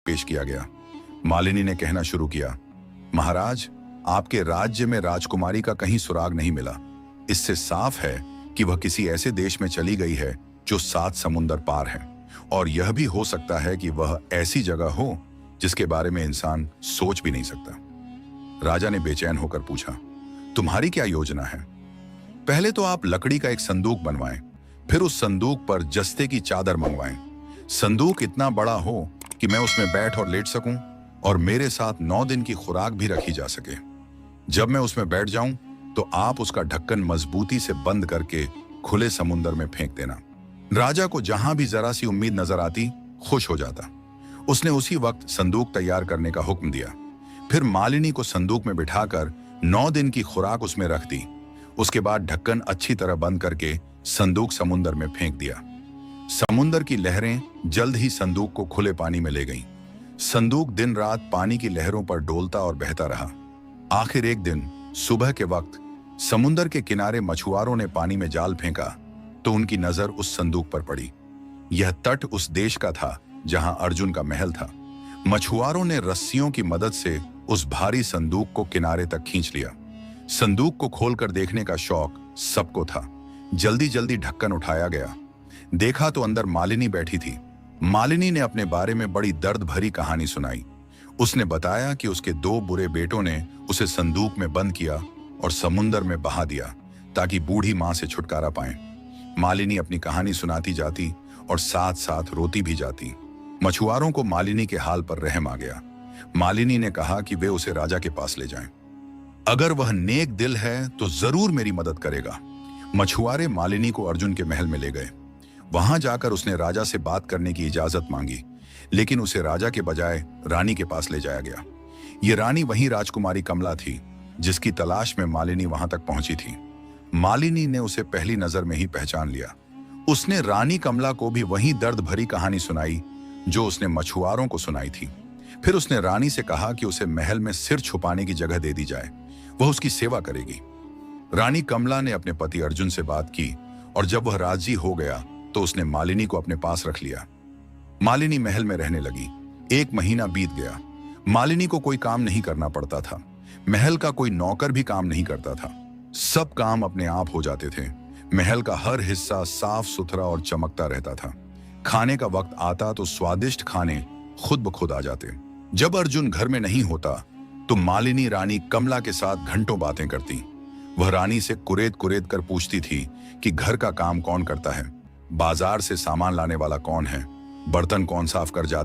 पेश किया गया। मालिनी ने कहना शुरू किया, महाराज, आपके राज्य में राजकुमारी का कहीं सुराग नहीं मिला। इससे साफ है कि वह किसी ऐसे देश में चली गई है जो 7 समुंदर पार है, और यह भी हो सकता है कि वह ऐसी जगह हो जिसके बारे में इंसान सोच भी नहीं सकता। राजा ने बेचैन होकर पूछा, तुम्हारी क्या योजना है? पहले तो आप लकड़ी का एक संदूक बनवाएं, फिर उस संदूक पर जस्ते की चादर मंगवाएं। संदूक इतना बड़ा हो कि मैं उसमें बैठ और लेट सकूं, और मेरे साथ 9 दिन की खुराक भी रखी जा सके। जब मैं उसमें बैठ जाऊं तो आप उसका ढक्कन मजबूती से बंद करके खुले समुंदर में फेंक देना। राजा को जहां भी जरा सी उम्मीद नजर आती, खुश हो जाता। उसने उसी वक्त संदूक तैयार करने का हुक्म दिया। फिर मालिनी को संदूक में बिठाकर 9 दिन की खुराक उसमें रख दी। उसके बाद ढक्कन अच्छी तरह बंद करके संदूक समुंदर में फेंक दिया। समुंदर की लहरें जल्द ही संदूक को खुले पानी में ले गईं। संदूक दिन रात पानी की लहरों पर डोलता और बहता रहा। आखिर एक दिन सुबह के वक्त समुंदर के किनारे मछुआरों ने पानी में जाल फेंका तो उनकी नजर उस संदूक पर पड़ी। यह तट उस देश का था जहां अर्जुन का महल था। मछुआरों ने रस्सियों की मदद से उस भारी संदूक को किनारे तक खींच लिया। संदूक को खोलकर देखने का शौक सबको था। जल्दी जल्दी ढक्कन उठाया गया। देखा तो अंदर मालिनी बैठी थी। मालिनी ने अपने बारे में बड़ी दर्द भरी कहानी सुनाई। उसने बताया कि उसके 2 बुरे बेटों ने उसे संदूक में बंद किया और समुंदर में बहा दिया ताकि बूढ़ी मां से छुटकारा पाएं। मालिनी अपनी कहानी सुनाती जाती और साथ साथ रोती भी जाती। मछुआरों को मालिनी के हाल पर रहम आ गया। मालिनी ने कहा कि वे उसे राजा के पास ले जाएं। अगर वह नेक दिल है तो जरूर मेरी मदद करेगा। मछुआरे मालिनी को अर्जुन के महल में ले गए। वहां जाकर उसने राजा से बात करने की इजाजत मांगी, लेकिन उसे राजा के बजाय रानी के पास ले जाया गया। ये रानी वही राजकुमारी कमला थी जिसकी तलाश में मालिनी वहां तक पहुंची थी। मालिनी ने उसे पहली नजर में ही पहचान लिया। उसने रानी कमला को भी वही दर्द भरी कहानी सुनाई जो उसने मछुआरों को सुनाई थी। फिर उसने रानी से कहा कि उसे महल में सिर छुपाने की जगह दे दी जाए, वह उसकी सेवा करेगी। रानी कमला ने अपने पति अर्जुन से बात की और जब वह राजी हो गया तो उसने मालिनी को अपने पास रख लिया। मालिनी महल में रहने लगी। 1 महीना बीत गया। मालिनी को कोई काम नहीं करना पड़ता था। महल का कोई नौकर भी काम नहीं करता था। सब काम अपने आप हो जाते थे। महल का हर हिस्सा साफ सुथरा और चमकता रहता था। खाने का वक्त आता तो स्वादिष्ट खाने खुद ब खुद आ जाते। जब अर्जुन घर में नहीं होता तो मालिनी रानी कमला के साथ घंटों बातें करती। वह रानी से कुरेद कुरेद कर पूछती थी कि घर का काम कौन करता है, बाजार से सामान लाने वाला कौन है, बर्तन कौन साफ कर जाता